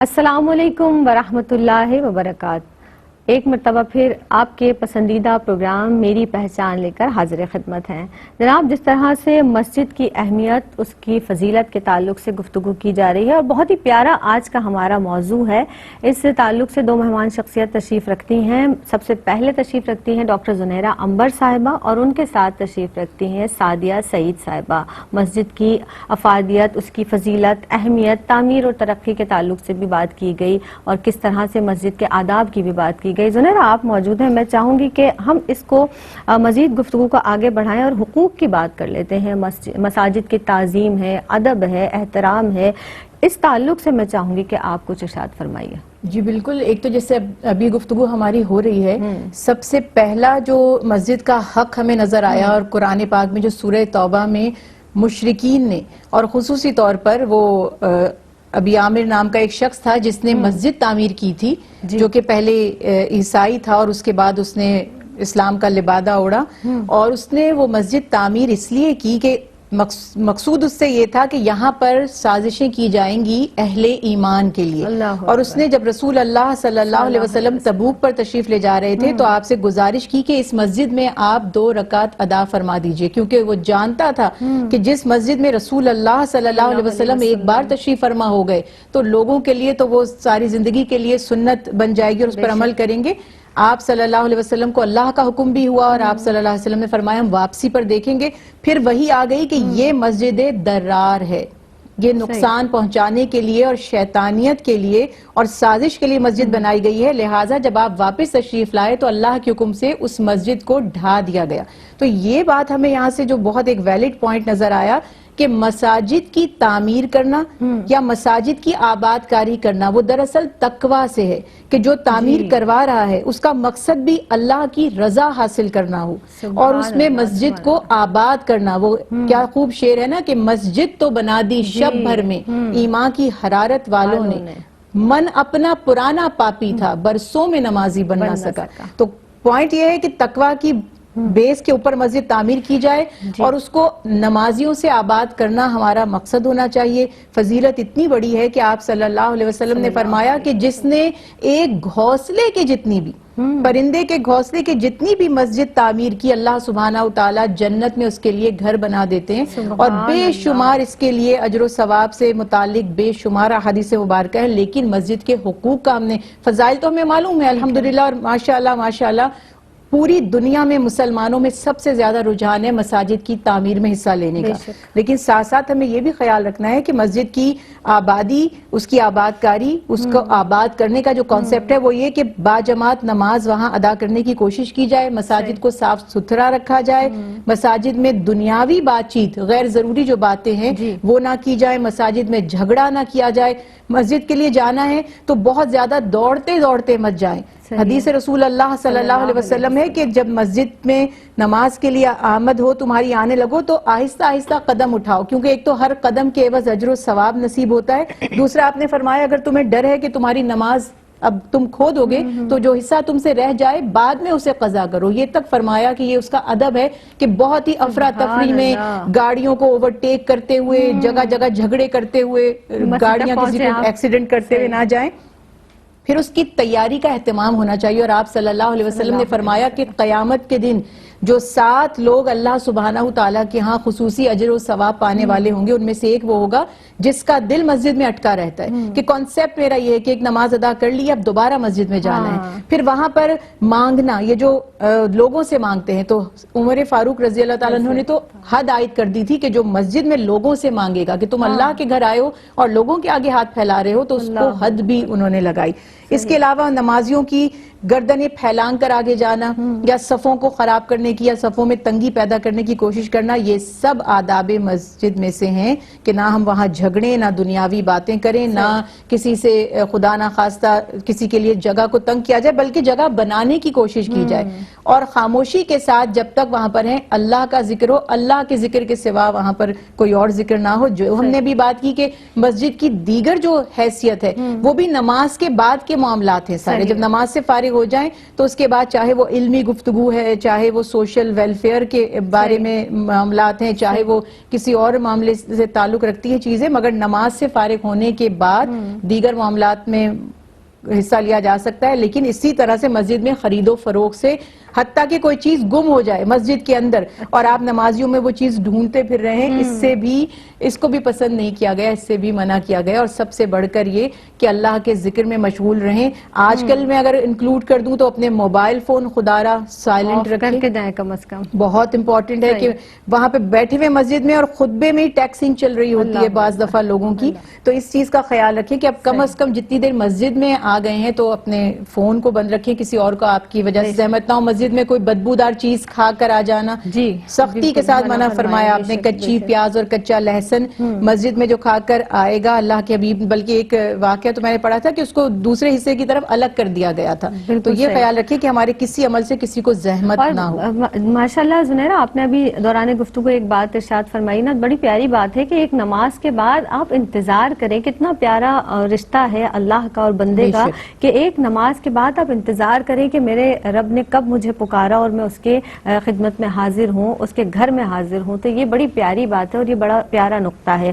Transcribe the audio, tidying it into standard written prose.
السلام علیکم ورحمۃ اللہ وبرکاتہ۔ ایک مرتبہ پھر آپ کے پسندیدہ پروگرام میری پہچان لے کر حاضر خدمت ہیں۔ جناب، جس طرح سے مسجد کی اہمیت، اس کی فضیلت کے تعلق سے گفتگو کی جا رہی ہے اور بہت ہی پیارا آج کا ہمارا موضوع ہے، اس تعلق سے دو مہمان شخصیت تشریف رکھتی ہیں۔ سب سے پہلے تشریف رکھتی ہیں ڈاکٹر زنیرہ عنبر صاحبہ اور ان کے ساتھ تشریف رکھتی ہیں سعدیہ سعید صاحبہ۔ مسجد کی افادیت، اس کی فضیلت، اہمیت، تعمیر اور ترقی کے تعلق سے بھی بات کی گئی اور کس طرح سے مسجد کے آداب کی بھی بات کی گئی۔ زنیرہ، آپ موجود ہیں، میں چاہوں گی کہ ہم اس کو مزید گفتگو کو آگے بڑھائیں اور حقوق کی بات کر لیتے ہیں۔ مساجد کی تعظیم ہے، ادب ہے، احترام ہے، اس تعلق سے میں چاہوں گی کہ آپ کچھ ارشاد فرمائیے۔ جی بالکل، ایک تو جیسے ابھی گفتگو ہماری ہو رہی ہے، سب سے پہلا جو مسجد کا حق ہمیں نظر آیا اور قرآن پاک میں جو سورہ توبہ میں مشرکین نے، اور خصوصی طور پر وہ ابی عامر نام کا ایک شخص تھا جس نے مسجد تعمیر کی تھی، جو کہ پہلے عیسائی تھا اور اس کے بعد اس نے اسلام کا لبادہ اوڑھا، اور اس نے وہ مسجد تعمیر اس لیے کی کہ مقصود اس سے یہ تھا کہ یہاں پر سازشیں کی جائیں گی اہل ایمان کے لیے۔ اور اس نے جب رسول اللہ صلی اللہ علیہ وسلم تبوک پر تشریف لے جا رہے تھے تو آپ سے گزارش کی کہ اس مسجد میں آپ 2 رکعت ادا فرما دیجئے، کیونکہ وہ جانتا تھا کہ جس مسجد میں رسول اللہ صلی اللہ علیہ وسلم ایک بار تشریف فرما ہو گئے تو لوگوں کے لیے تو وہ ساری زندگی کے لیے سنت بن جائے گی اور اس پر عمل کریں گے۔ آپ صلی اللہ علیہ وسلم کو اللہ کا حکم بھی ہوا اور آپ صلی اللہ علیہ وسلم نے فرمایا ہم واپسی پر دیکھیں گے۔ پھر وہی آ گئی کہ یہ مسجد درار ہے، یہ نقصان پہنچانے کے لیے اور شیطانیت کے لیے اور سازش کے لیے مسجد بنائی گئی ہے، لہٰذا جب آپ واپس تشریف لائے تو اللہ کے حکم سے اس مسجد کو ڈھا دیا گیا۔ تو یہ بات ہمیں یہاں سے جو بہت ایک ویلڈ پوائنٹ نظر آیا کہ مساجد کی تعمیر کرنا یا مساجد کی آباد کاری کرنا وہ دراصل تقوی سے ہے، کہ جو تعمیر کروا رہا ہے اس کا مقصد بھی اللہ کی رضا حاصل کرنا ہو اور اس میں مسجد کو آباد کرنا۔ وہ کیا خوب شعر ہے نا کہ مسجد تو بنا دی شب بھر میں ایمان کی حرارت والوں نے، من اپنا پرانا پاپی تھا برسوں میں نمازی بن نہ سکا۔ تو پوائنٹ یہ ہے کہ تقوی کی بیس کے اوپر مسجد تعمیر کی جائے اور اس کو نمازیوں سے آباد کرنا ہمارا مقصد ہونا چاہیے۔ فضیلت اتنی بڑی ہے کہ آپ صلی اللہ علیہ وسلم نے فرمایا کہ جس نے ایک گھونسلے کے جتنی بھی پرندے کے گھونسلے کے جتنی بھی مسجد تعمیر کی، اللہ سبحانہ وتعالی جنت میں اس کے لیے گھر بنا دیتے ہیں اور بے شمار اس کے لیے اجر و ثواب سے متعلق بے شمار احادیث مبارکہ ہے۔ لیکن مسجد کے حقوق کا ہم نے فضائل تو ہمیں معلوم ہے الحمدللہ، اور ماشاءاللہ پوری دنیا میں مسلمانوں میں سب سے زیادہ رجحان ہے مساجد کی تعمیر میں حصہ لینے کا، لیکن ساتھ ساتھ ہمیں یہ بھی خیال رکھنا ہے کہ مسجد کی آبادی، اس کی آباد کاری، اس کو آباد کرنے کا جو کانسیپٹ ہے وہ یہ کہ باجماعت نماز وہاں ادا کرنے کی کوشش کی جائے، مساجد کو صاف ستھرا رکھا جائے، مساجد میں دنیاوی بات چیت، غیر ضروری جو باتیں ہیں وہ نہ کی جائے، مساجد میں جھگڑا نہ کیا جائے۔ مسجد کے لیے جانا ہے تو بہت زیادہ دوڑتے مت جائیں۔ حدیث رسول اللہ صلی اللہ علیہ وسلم ہے کہ جب مسجد میں نماز کے لیے آمد ہو، تمہاری آنے لگو تو آہستہ آہستہ قدم اٹھاؤ، کیونکہ ایک تو ہر قدم کے عوض اجر و ثواب نصیب ہوتا ہے، دوسرا آپ نے فرمایا اگر تمہیں ڈر ہے کہ تمہاری نماز اب تم کھو دو گے تو جو حصہ تم سے رہ جائے بعد میں اسے قضا کرو۔ یہ تک فرمایا کہ یہ اس کا ادب ہے کہ بہت ہی افراتفری میں گاڑیوں کو اوورٹیک کرتے ہوئے، جگہ جگہ جھگڑے کرتے ہوئے، گاڑیاں کسی کو ایکسیڈنٹ کرتے ہوئے نہ جائیں۔ پھر اس کی تیاری کا اہتمام ہونا چاہیے، اور آپ صلی اللہ علیہ وسلم نے فرمایا کہ قیامت کے دن جو 7 لوگ اللہ سبحانہ وتعالیٰ کے ہاں خصوصی اجر و ثواب پانے والے ہوں گے، ان میں سے ایک وہ ہوگا جس کا دل مسجد میں اٹکا رہتا ہے، کہ کانسیپٹ میرا یہ ہے کہ ایک نماز ادا کر لی اب دوبارہ مسجد میں جانا ہے۔ پھر وہاں پر مانگنا، یہ جو لوگوں سے مانگتے ہیں، تو عمر فاروق رضی اللہ تعالیٰ عنہ نے تو حد عائد کر دی تھی کہ جو مسجد میں لوگوں سے مانگے گا، کہ تم اللہ کے گھر آئے ہو اور لوگوں کے آگے ہاتھ پھیلا رہے ہو، تو اس کو حد بھی انہوں نے لگائی۔ اس کے علاوہ نمازیوں کی گردنیں پھیلان کر آگے جانا یا صفوں کو خراب کرنے کی یا صفوں میں تنگی پیدا کرنے کی کوشش کرنا، یہ سب آداب مسجد میں سے ہیں کہ نہ ہم وہاں جھگڑیں، نہ دنیاوی باتیں کریں، نہ کسی سے خدا نہ خواستہ کسی کے لیے جگہ کو تنگ کیا جائے، بلکہ جگہ بنانے کی کوشش کی جائے، اور خاموشی کے ساتھ جب تک وہاں پر ہیں اللہ کا ذکر ہو، اللہ کے ذکر کے سوا وہاں پر کوئی اور ذکر نہ ہو۔ جو ہم نے بھی بات کی کہ مسجد کی دیگر جو حیثیت ہے وہ بھی نماز کے بعد کے معاملات ہیں سارے، جب نماز سے فارغ فارغ ہو جائیں تو اس کے بعد چاہے وہ علمی گفتگو ہے، چاہے وہ سوشل ویلفیئر کے بارے میں معاملات ہیں، چاہے وہ کسی اور معاملے سے تعلق رکھتی ہیں چیزیں، مگر نماز سے فارغ ہونے کے بعد دیگر معاملات میں حصہ لیا جا سکتا ہے. لیکن اسی طرح سے مسجد میں خرید و فروخت سے، حتیٰ کہ کوئی چیز گم ہو جائے مسجد کے اندر اور آپ نمازیوں میں وہ چیز ڈھونڈتے پھر رہے ہیں، اس کو بھی پسند نہیں کیا گیا، اس سے بھی منع کیا گیا. اور سب سے بڑھ کر یہ کہ اللہ کے ذکر میں مشغول رہیں. آج کل میں اگر انکلوڈ کر دوں تو اپنے موبائل فون خدارا سائلنٹ کر رکھیں. کے جائیں کم از کم. بہت امپورٹنٹ ہے کہ وہاں پہ بیٹھے ہوئے مسجد میں اور خطبے میں ہی ٹیکسنگ چل رہی ہوتی ہے بعض دفعہ لوگوں کی، تو اس چیز کا خیال رکھیں کہ اب کم از کم جتنی دیر مسجد میں آ گئے ہیں تو اپنے فون کو بند رکھیں، کسی اور کو آپ کی وجہ سے زحمت نہ ہو. مسجد میں کوئی بدبودار چیز کھا کر آ جانا، سختی کے ساتھ منع فرمایا آپ نے. کچی پیاز اور کچا لہسن مسجد میں جو کھا کر آئے گا، اللہ کے حبیب، بلکہ ایک واقعہ تو میں نے پڑھا تھا کہ اس کو دوسرے حصے کی طرف الگ کر دیا گیا تھا. تو یہ خیال رکھیں کہ ہمارے کسی عمل سے کسی کو زحمت نہ ہو. ماشاءاللہ زنیرہ، آپ نے ابھی دوران گفتگو ایک بات ارشاد فرمائی نا، بڑی پیاری بات ہے کہ ایک نماز کے بعد آپ انتظار کریں. کتنا پیارا رشتہ ہے اللہ کا اور بندے کا کہ ایک نماز کے بعد آپ انتظار کریں کہ میرے رب نے کب مجھے پکارا اور میں اس کے خدمت میں حاضر ہوں، اس کے گھر میں حاضر ہوں. تو یہ بڑی پیاری بات ہے اور یہ بڑا پیارا نقطہ ہے.